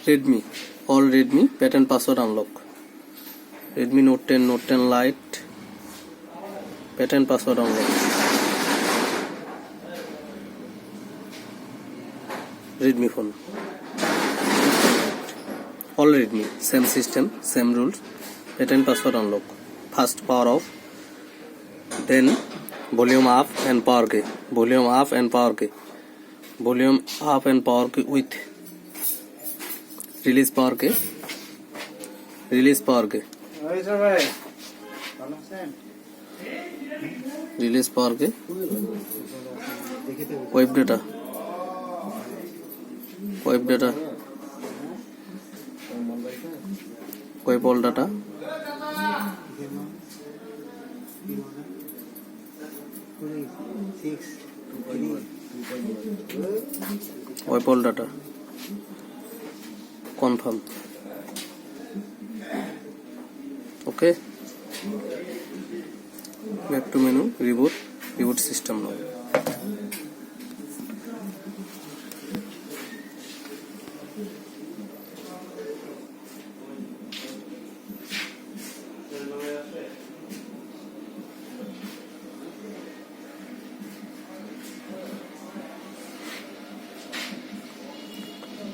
Redmi, all Redmi pattern password unlock. Redmi Note 10, Note 10 Lite pattern password unlock. Redmi phone. All Redmi, same system, same rules. Pattern password unlock. First power off, then volume up and power key. Volume up and power key. Volume up and power key with release power key. Release power key. Release power key. Wipe data. Wipe data. Wipe all data. Wipe all data. Confirm. Okay. Back to menu. Reboot. Reboot system now.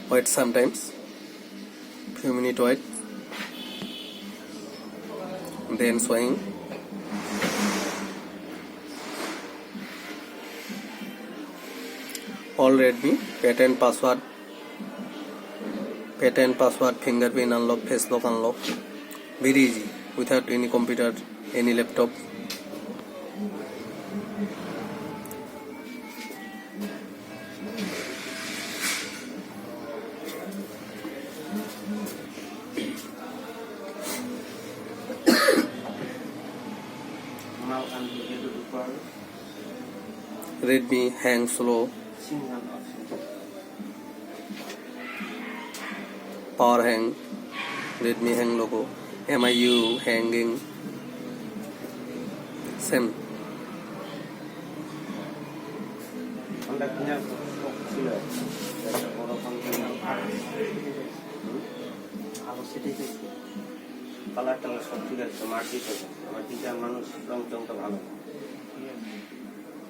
Wait sometimes, few minutes wait, then swing. All Redmi pattern password fingerprint unlock, face lock unlock, very easy without any computer, any laptop. Redmi hang slow, power hang, Redmi hang logo, MIU hanging, same. Colour টালার সব ঠিক আছে, market আছে আমার teacher মানুষ রং চংটা ভালো,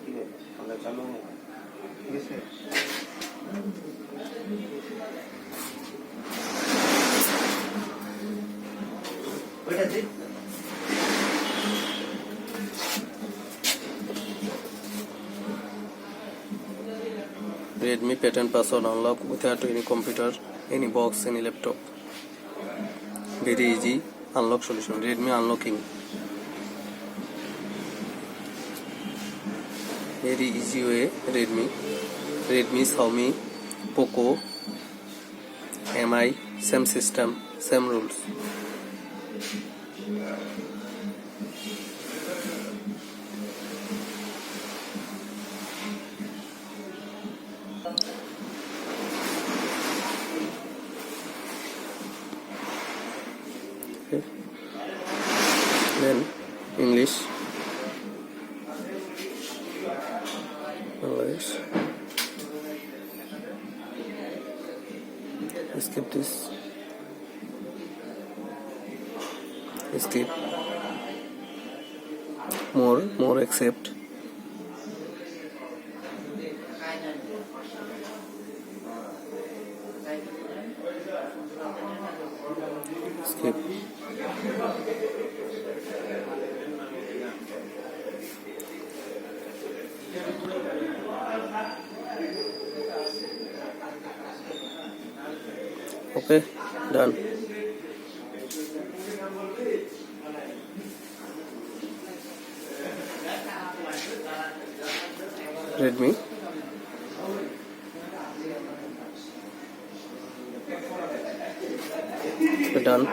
ঠিক আছে আমরা চালু নেই, ঠিক আছে। ওইটা দিই Redmi pattern password unlock without any computer, any box, any laptop. Very easy unlock solution. Redmi unlocking. Very easy way. Redmi, Xiaomi, Poco, MI, same system, same rules. Okay. Then English. Skip this. Skip. More accept. Skip. Okay, done. Redmi. Done.